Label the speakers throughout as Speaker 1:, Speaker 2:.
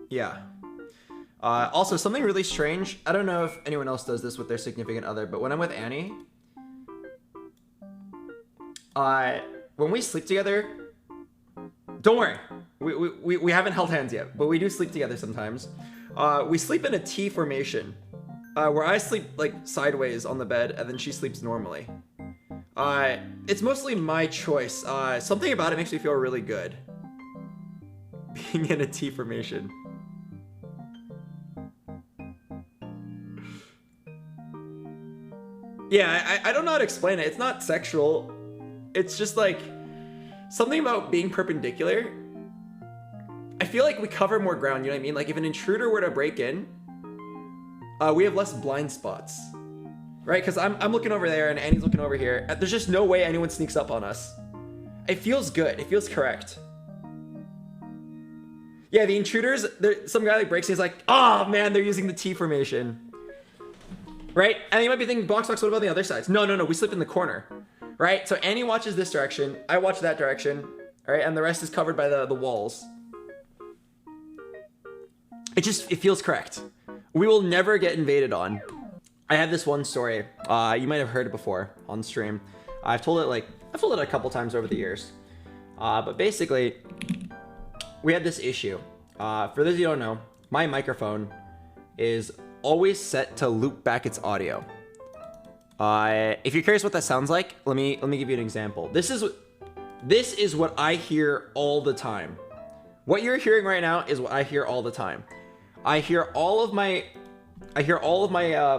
Speaker 1: Yeah. Also, something really strange. I don't know if anyone else does this with their significant other, but when I'm with Annie, when we sleep together, don't worry, we haven't held hands yet, but we do sleep together sometimes. We sleep in a T formation, where I sleep like sideways on the bed, and then she sleeps normally. It's mostly my choice. Something about it makes me feel really good. Being in a T formation. Yeah, I don't know how to explain it. It's not sexual. It's just like something about being perpendicular. I feel like we cover more ground, you know what I mean? Like if an intruder were to break in, we have less blind spots, right? Because I'm looking over there and Annie's looking over here. There's just no way anyone sneaks up on us. It feels good. It feels correct. Yeah, the intruders, some guy like breaks in, he's like, oh man, they're using the T formation. Right? And you might be thinking, Boxbox, what about the other sides? No, we sleep in the corner. Right? So Annie watches this direction, I watch that direction, all right? And the rest is covered by the walls. It feels correct. We will never get invaded on. I have this one story. You might have heard it before on stream. I've told it a couple times over the years. But basically, we had this issue. For those of you who don't know, my microphone is always set to loop back its audio. If you're curious what that sounds like, let me give you an example. This is what I hear all the time. What you're hearing right now is what I hear all the time. I hear all of my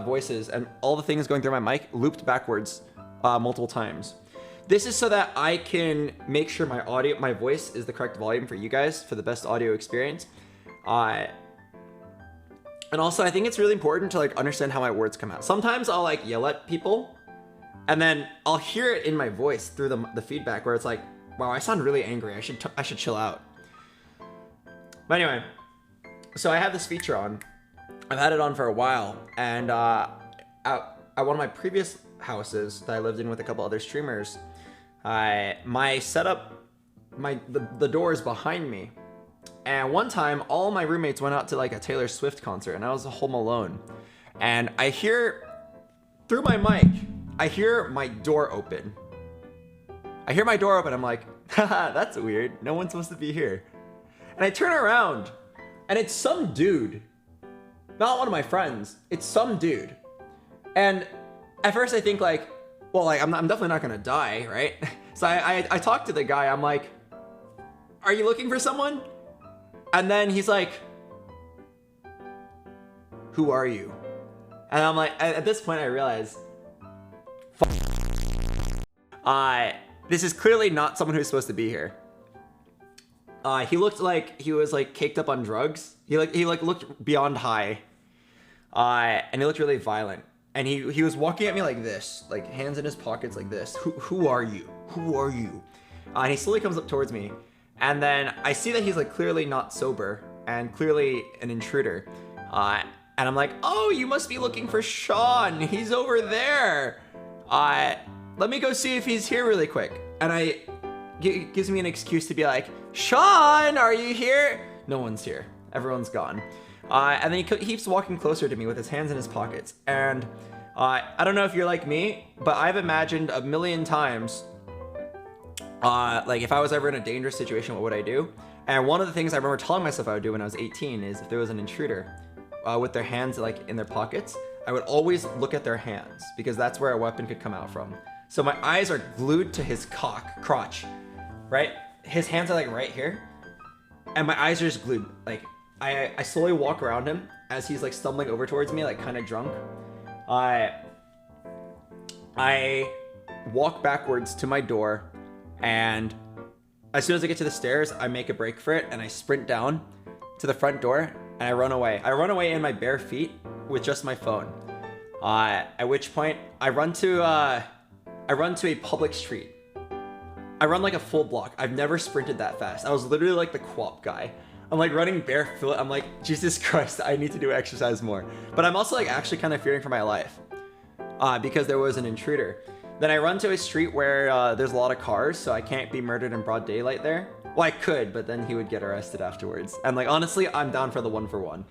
Speaker 1: voices and all the things going through my mic looped backwards multiple times. This is so that I can make sure my voice is the correct volume for you guys for the best audio experience. And also, I think it's really important to like understand how my words come out. Sometimes I'll like yell at people, and then I'll hear it in my voice through the feedback where it's like, wow, I sound really angry. I should chill out. But anyway, so I have this feature on. I've had it on for a while, and at one of my previous houses that I lived in with a couple other streamers, my setup, the door is behind me. And one time, all my roommates went out to like a Taylor Swift concert, and I was home alone. And I hear, through my mic, I hear my door open. I'm like, haha, that's weird. No one's supposed to be here. And I turn around, and it's some dude. Not one of my friends. It's some dude. And at first I think like, well, like I'm definitely not gonna die, right? So I talk to the guy. I'm like, are you looking for someone? And then he's like, who are you? And I'm like, at this point I realize, this is clearly not someone who's supposed to be here. He looked like he was like caked up on drugs. He looked beyond high. And he looked really violent. And he was walking at me like this, like hands in his pockets like this. Who are you? Who are you? And he slowly comes up towards me. And then I see that he's like clearly not sober and clearly an intruder. And I'm like, oh, you must be looking for Sean. He's over there. Let me go see if he's here really quick. And gives me an excuse to be like, Sean, are you here? No one's here. Everyone's gone. And then he keeps walking closer to me with his hands in his pockets. And I don't know if you're like me, but I've imagined a million times, like if I was ever in a dangerous situation, what would I do? And one of the things I remember telling myself I would do when I was 18 is if there was an intruder with their hands like in their pockets, I would always look at their hands because that's where a weapon could come out from. So my eyes are glued to his crotch, right? His hands are like right here, and my eyes are just glued. Like I slowly walk around him as he's like stumbling over towards me, like kind of drunk. I walk backwards to my door, and as soon as I get to the stairs, I make a break for it and I sprint down to the front door and I run away. I run away in my bare feet with just my phone. At which point I run to a public street. I run like a full block. I've never sprinted that fast. I was literally like the quap guy. I'm like running barefoot. I'm like, Jesus Christ, I need to do exercise more. But I'm also like actually kind of fearing for my life because there was an intruder. Then I run to a street where there's a lot of cars, so I can't be murdered in broad daylight there. Well, I could, but then he would get arrested afterwards. And like, honestly, I'm down for the 1-for-1.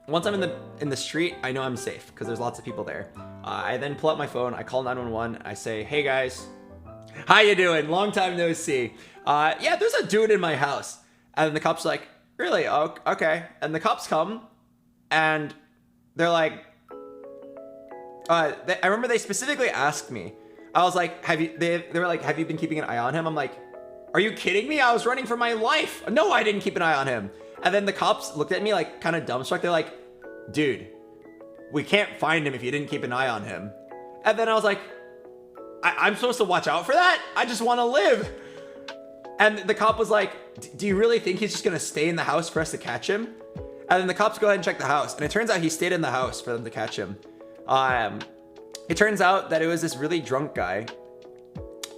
Speaker 1: Once I'm in the street, I know I'm safe because there's lots of people there. I then pull out my phone, I call 911, I say, hey guys, how you doing? Long time no see. Yeah, there's a dude in my house. And then the cops are like, really? Oh, okay. And the cops come and they're like, I remember they specifically asked me. I was like, they were like, have you been keeping an eye on him? I'm like, are you kidding me? I was running for my life. No, I didn't keep an eye on him. And then the cops looked at me like kind of dumbstruck. They're like, dude, we can't find him if you didn't keep an eye on him. And then I was like, I'm supposed to watch out for that? I just want to live. And the cop was like, do you really think he's just going to stay in the house for us to catch him? And then the cops go ahead and check the house. And it turns out he stayed in the house for them to catch him. It turns out that it was this really drunk guy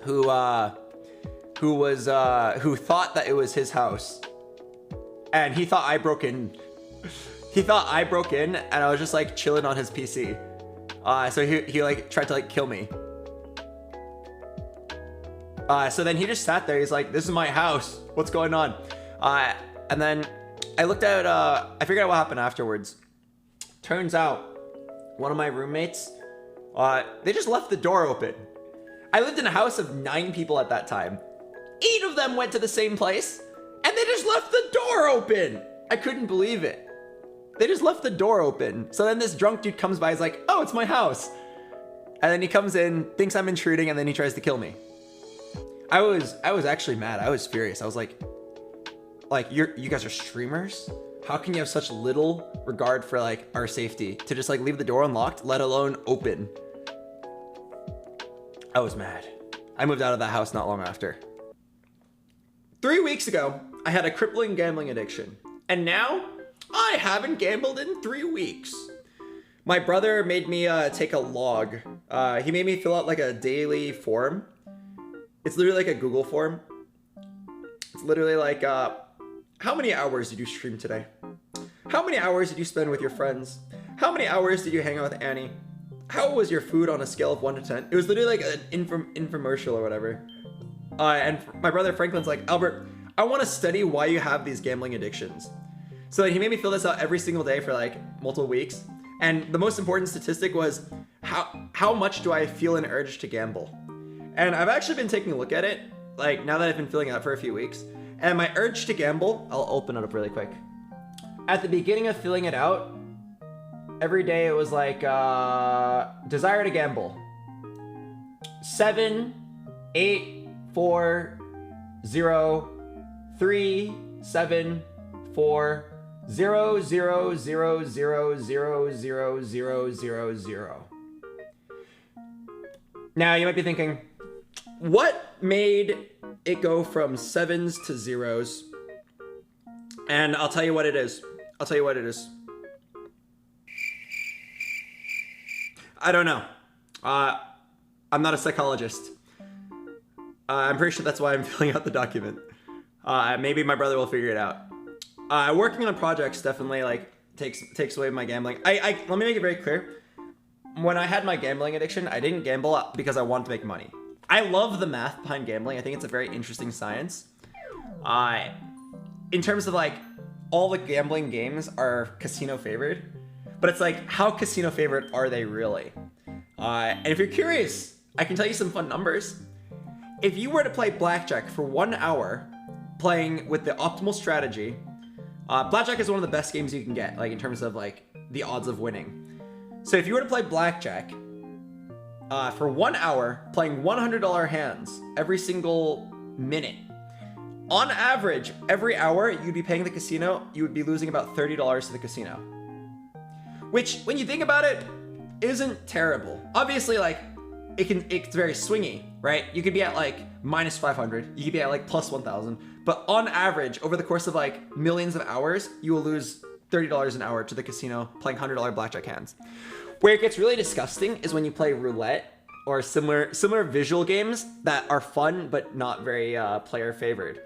Speaker 1: who thought that it was his house. And he thought I broke in. He thought I broke in and I was just like chilling on his PC. So he like tried to like kill me. So then he just sat there. He's like, this is my house. What's going on? And then I looked at, I figured out what happened afterwards. Turns out one of my roommates, they just left the door open. I lived in a house of 9 people at that time. 8 of them went to the same place and they just left the door open. I couldn't believe it. They just left the door open. So then this drunk dude comes by, he's like, oh, it's my house. And then he comes in, thinks I'm intruding, and then he tries to kill me. I was actually mad. I was furious. I was like you guys are streamers? How can you have such little regard for like our safety to just like leave the door unlocked, let alone open? I was mad. I moved out of that house not long after. 3 weeks ago, I had a crippling gambling addiction. And now, I haven't gambled in 3 weeks. My brother made me take a log. He made me fill out like a daily form. It's literally like a Google form. It's literally like, how many hours did you stream today? How many hours did you spend with your friends? How many hours did you hang out with Annie? How was your food on a scale of 1 to 10? It was literally like an infomercial or whatever. And my brother Franklin's like, Albert, I want to study why you have these gambling addictions. So he made me fill this out every single day for like multiple weeks. And the most important statistic was how much do I feel an urge to gamble? And I've actually been taking a look at it, like now that I've been filling it out for a few weeks. And my urge to gamble, I'll open it up really quick. At the beginning of filling it out, every day it was like, desire to gamble. 7, 8, 4, 0, 3, 7, 4, 0, 0, 0, 0, 0, 0, 0, 0, 0. Now you might be thinking, what made it go from 7s to 0s? And I'll tell you what it is. I'll tell you what it is. I don't know. I'm not a psychologist. I'm pretty sure that's why I'm filling out the document. Maybe my brother will figure it out. Working on projects definitely like takes away my gambling. Let me make it very clear. When I had my gambling addiction, I didn't gamble because I wanted to make money. I love the math behind gambling. I think it's a very interesting science. In terms of like, all the gambling games are casino favored, but it's like, how casino favored are they really? And if you're curious, I can tell you some fun numbers. If you were to play blackjack for 1 hour, playing with the optimal strategy, blackjack is one of the best games you can get, like in terms of like the odds of winning. So if you were to play blackjack for 1 hour, playing $100 hands every single minute, on average, every hour you'd be paying the casino, you would be losing about $30 to the casino. Which, when you think about it, isn't terrible. Obviously, like, it's very swingy, right? You could be at like minus 500, you could be at like plus 1,000, but on average, over the course of like millions of hours, you will lose $30 an hour to the casino playing $100 blackjack hands. Where it gets really disgusting is when you play roulette or similar visual games that are fun but not very player favored.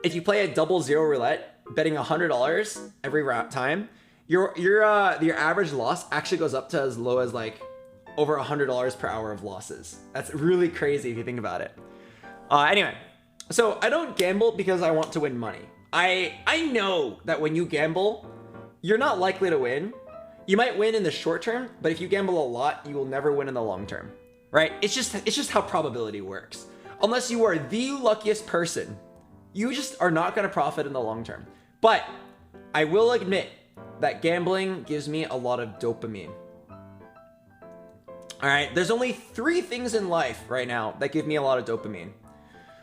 Speaker 1: If you play a double zero roulette, betting $100 every time, your average loss actually goes up to as low as like over $100 per hour of losses. That's really crazy if you think about it. Anyway, so I don't gamble because I want to win money. I know that when you gamble, you're not likely to win. You might win in the short term, but if you gamble a lot, you will never win in the long term, right? It's just how probability works. Unless you are the luckiest person, you just are not going to profit in the long term. But I will admit that gambling gives me a lot of dopamine. All right, there's only 3 things in life right now that give me a lot of dopamine.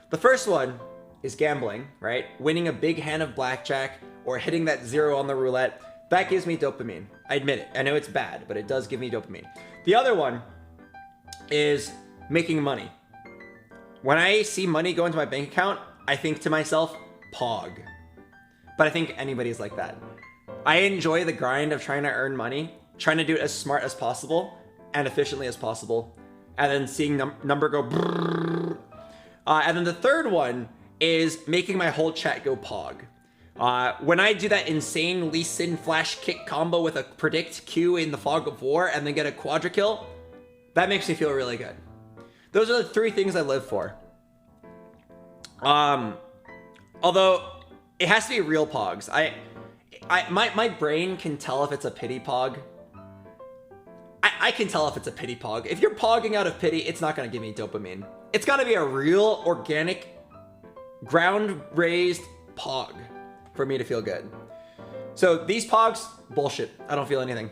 Speaker 1: The first one is gambling, right? Winning a big hand of blackjack or hitting that 0 on the roulette. That gives me dopamine. I admit it. I know it's bad, but it does give me dopamine. The other one is making money. When I see money go into my bank account, I think to myself, pog. But I think anybody's like that. I enjoy the grind of trying to earn money, trying to do it as smart as possible and efficiently as possible, and then seeing number go brrrr. And then the third one is making my whole chat go pog. When I do that insane Lee Sin flash kick combo with a predict Q in the Fog of War and then get a quadra kill, that makes me feel really good. Those are the 3 things I live for. Although it has to be real pogs. My brain can tell if it's a pity pog. I can tell if it's a pity pog. If you're pogging out of pity, it's not gonna give me dopamine. It's gotta be a real, organic, ground-raised pog for me to feel good. So these pogs, bullshit. I don't feel anything.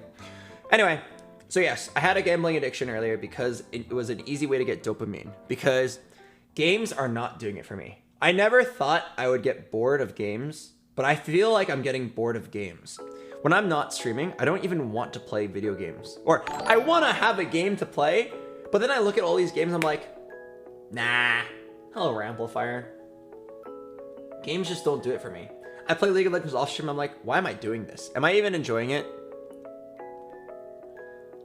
Speaker 1: Anyway, so yes, I had a gambling addiction earlier because it was an easy way to get dopamine. Because games are not doing it for me. I never thought I would get bored of games, but I feel like I'm getting bored of games. When I'm not streaming, I don't even want to play video games. Or I want to have a game to play, but then I look at all these games, I'm like, nah. Hello, Ramplifier. Games just don't do it for me. I play League of Legends off stream, I'm like, why am I doing this? Am I even enjoying it?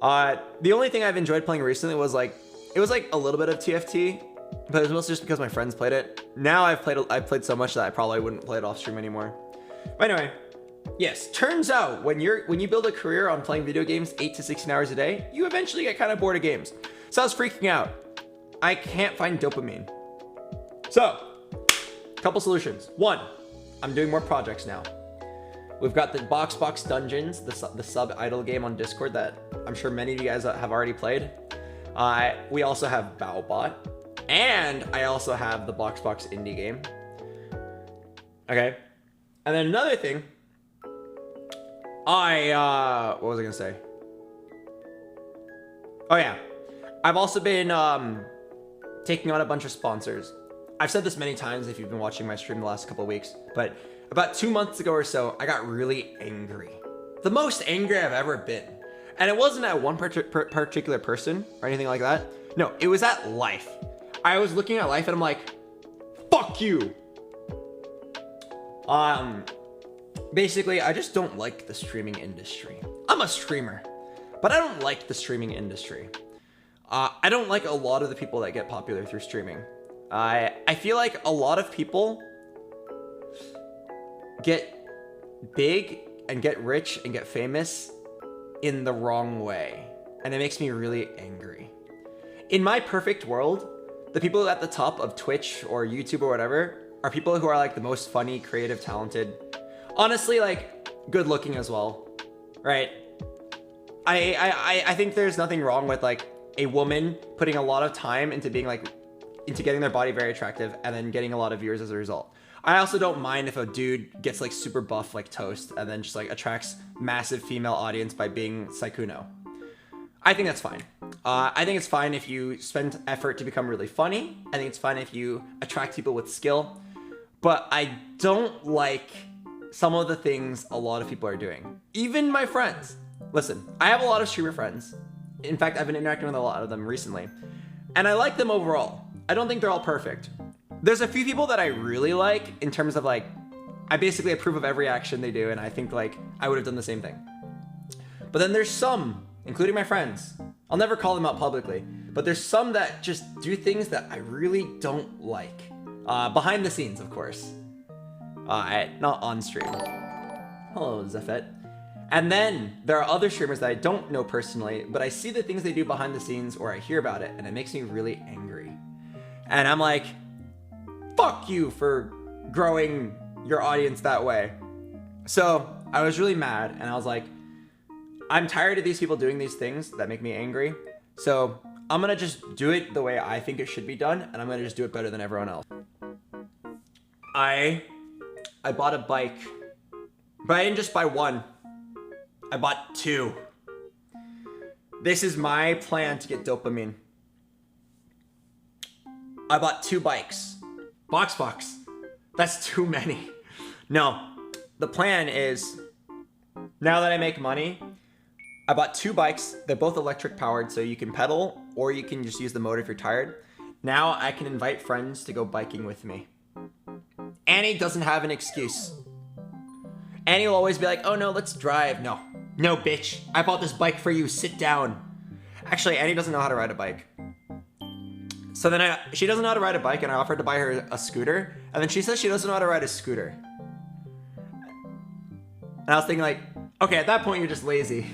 Speaker 1: The only thing I've enjoyed playing recently was like, it was like a little bit of TFT, but it was mostly just because my friends played it. Now I've played so much that I probably wouldn't play it off stream anymore. But anyway, yes, turns out when you build a career on playing video games 8 to 16 hours a day, you eventually get kind of bored of games. So I was freaking out. I can't find dopamine. So, couple solutions. 1, I'm doing more projects now. We've got the Boxbox Dungeons, the sub-idle game on Discord that I'm sure many of you guys have already played. We also have Bowbot, and I also have the Boxbox indie game. Okay, and then another thing, what was I gonna say? Oh yeah, I've also been taking on a bunch of sponsors. I've said this many times if you've been watching my stream the last couple of weeks, but about 2 months ago or so, I got really angry. The most angry I've ever been. And it wasn't at one particular person or anything like that. No, it was at life. I was looking at life and I'm like, fuck you. Basically, I just don't like the streaming industry. I'm a streamer, but I don't like the streaming industry. I don't like a lot of the people that get popular through streaming. I feel like a lot of people get big and get rich and get famous in the wrong way. And it makes me really angry. In my perfect world, the people at the top of Twitch or YouTube or whatever are people who are like the most funny, creative, talented, honestly, like good looking as well, right? I think there's nothing wrong with like a woman putting a lot of time into being like, into getting their body very attractive and then getting a lot of viewers as a result. I also don't mind if a dude gets like super buff like Toast and then just like attracts massive female audience by being Saikuno. I think that's fine. I think it's fine if you spend effort to become really funny. I think it's fine if you attract people with skill. But I don't like some of the things a lot of people are doing. Even my friends. Listen, I have a lot of streamer friends. In fact, I've been interacting with a lot of them recently. And I like them overall. I don't think they're all perfect. There's a few people that I really like in terms of like, I basically approve of every action they do and I think like I would have done the same thing. But then there's some, including my friends, I'll never call them out publicly, but there's some that just do things that I really don't like. Behind the scenes, of course. Not on stream. Hello, Zephet. And then there are other streamers that I don't know personally, but I see the things they do behind the scenes or I hear about it, and it makes me really angry. And I'm like, fuck you for growing your audience that way. So I was really mad, and I was like, I'm tired of these people doing these things that make me angry. So I'm gonna just do it the way I think it should be done, and I'm gonna just do it better than everyone else. I bought a bike, but I didn't just buy one. I bought two. This is my plan to get dopamine. I bought 2 bikes. Boxbox. That's too many. No, the plan is, now that I make money, I bought 2 bikes. They're both electric powered, so you can pedal or you can just use the motor if you're tired. Now I can invite friends to go biking with me. Annie doesn't have an excuse. Annie will always be like, oh no, let's drive. No, bitch. I bought this bike for you. Sit down. Actually, Annie doesn't know how to ride a bike. So then she doesn't know how to ride a bike, and I offered to buy her a scooter. And then she says she doesn't know how to ride a scooter. And I was thinking like, okay, at that point, you're just lazy.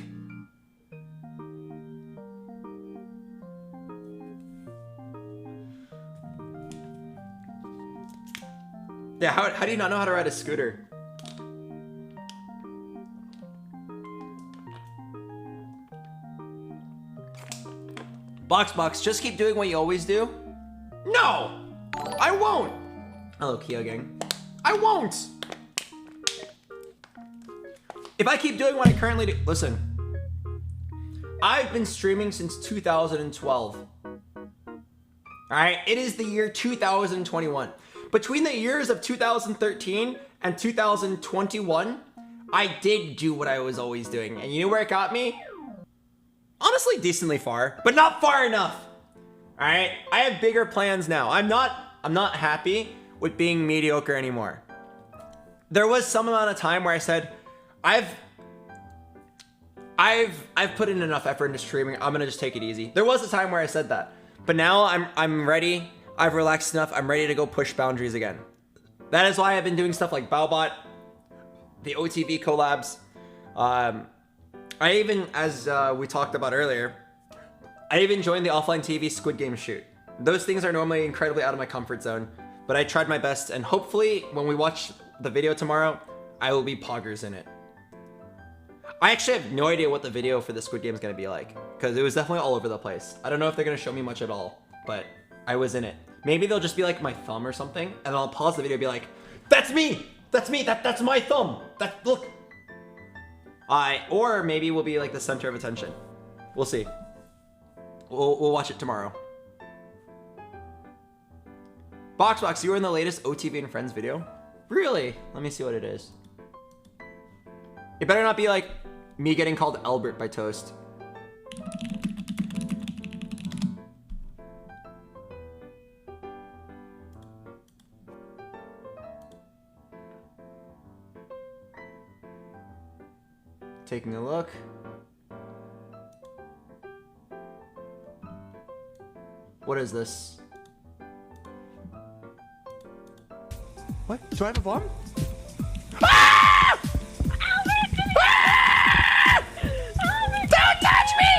Speaker 1: Yeah, how do you not know how to ride a scooter? Boxbox, just keep doing what you always do? No! I won't! Hello, Kia gang. I won't! If I keep doing what I currently do... Listen. I've been streaming since 2012. Alright? It is the year 2021. Between the years of 2013 and 2021, I did do what I was always doing. And you know where it got me? Honestly, decently far, but not far enough. All right, I have bigger plans now. I'm not happy with being mediocre anymore. There was some amount of time where I said, I've put in enough effort into streaming. I'm gonna just take it easy. There was a time where I said that, but now I'm ready. I've relaxed enough. I'm ready to go push boundaries again. That is why I've been doing stuff like Baobot, the OTV collabs. I even, as we talked about earlier, I even joined the offline TV Squid Game shoot. Those things are normally incredibly out of my comfort zone, but I tried my best, and hopefully when we watch the video tomorrow, I will be poggers in it. I actually have no idea what the video for the Squid Game is going to be like, because it was definitely all over the place. I don't know if they're going to show me much at all, but I was in it. Maybe they'll just be like my thumb or something, and I'll pause the video and be like, that's me! That's me! That's my thumb! Look! Or maybe we'll be like the center of attention. We'll see. We'll watch it tomorrow. Boxbox, you were in the latest OTV and Friends video? Really? Let me see what it is. It better not be like me getting called Albert by Toast. Taking a look. What is this? What? Do I have a bomb? Ah!
Speaker 2: Albert! Ah! Albert! Don't touch me!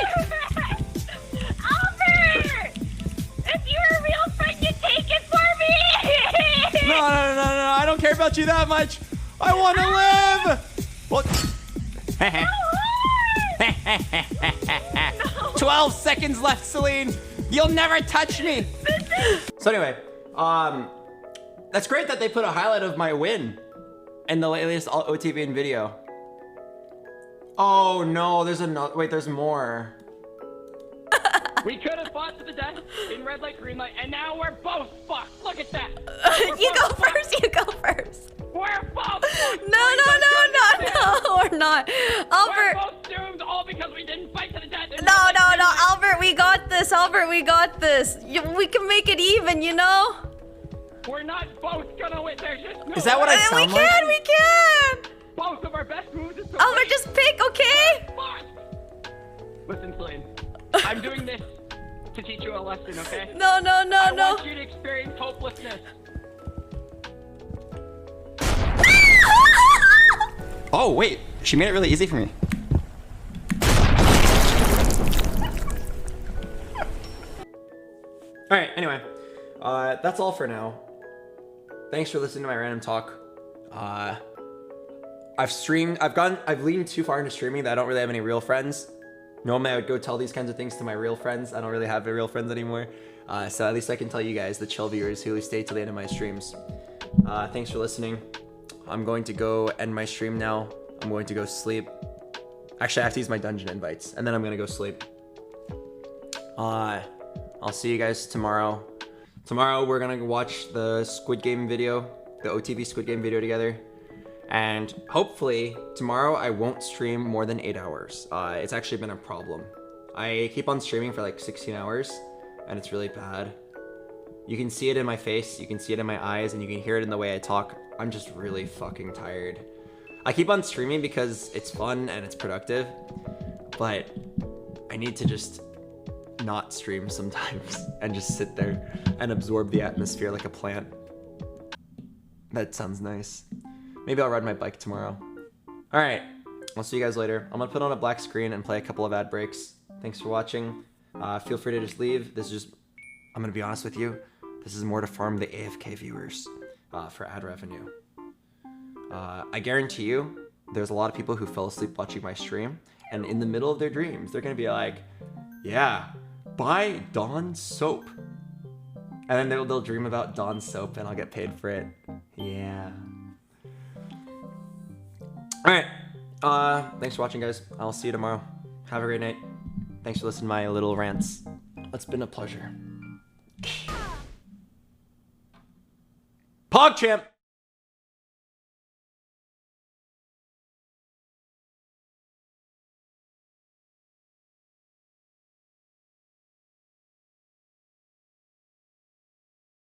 Speaker 2: Albert! If you're a real friend, you take it for me!
Speaker 1: No, I don't care about you that much. I want to live! What?
Speaker 2: No.
Speaker 1: 12 seconds left, Celine. You'll never touch me. So anyway, that's great that they put a highlight of my win in the latest OTV video. Oh no, there's another. Wait, there's more.
Speaker 3: We could have fought to the death in red light, green light, and now we're both fucked. Look at that.
Speaker 2: You go first. You go first.
Speaker 3: We're both fucked.
Speaker 2: No, we're not. Albert.
Speaker 3: We're both doomed, all because we didn't fight to the death.
Speaker 2: No. Albert, we got this. Albert, we got this. We can make it even, you know?
Speaker 3: We're not both gonna win. There's just no
Speaker 1: Is that what I sound like?
Speaker 2: We can.
Speaker 3: Both of our best moves is to
Speaker 2: Albert,
Speaker 3: win.
Speaker 2: just pick, okay?
Speaker 3: Fuck. Listen, Celine. I'm doing this to teach you a lesson, okay?
Speaker 2: No.
Speaker 3: I want you to experience hopelessness.
Speaker 1: Oh wait, she made it really easy for me. All right, anyway, that's all for now. Thanks for listening to my random talk. I've leaned too far into streaming that I don't really have any real friends. Normally I would go tell these kinds of things to my real friends. I don't really have real friends anymore. So at least I can tell you guys, the chill viewers who stay till the end of my streams. Thanks for listening. I'm going to go end my stream now. I'm going to go sleep. Actually, I have to use my dungeon invites, and then I'm gonna go sleep. I'll see you guys tomorrow. Tomorrow we're gonna watch the Squid Game video, the OTV Squid Game video together. And hopefully tomorrow I won't stream more than 8 hours. It's actually been a problem. I keep on streaming for like 16 hours and it's really bad. You can see it in my face, you can see it in my eyes, and you can hear it in the way I talk. I'm just really fucking tired. I keep on streaming because it's fun and it's productive, but I need to just not stream sometimes and just sit there and absorb the atmosphere like a plant. That sounds nice. Maybe I'll ride my bike tomorrow. All right, I'll see you guys later. I'm gonna put on a black screen and play a couple of ad breaks. Thanks for watching. Feel free to just leave. This is just, I'm gonna be honest with you, this is more to farm the AFK viewers for ad revenue. I guarantee you, there's a lot of people who fell asleep watching my stream, and in the middle of their dreams, they're gonna be like, yeah, buy Dawn soap. And then they'll dream about Dawn soap and I'll get paid for it. Yeah. All right, thanks for watching, guys. I'll see you tomorrow. Have a great night. Thanks for listening to my little rants. It's been a pleasure. PogChamp!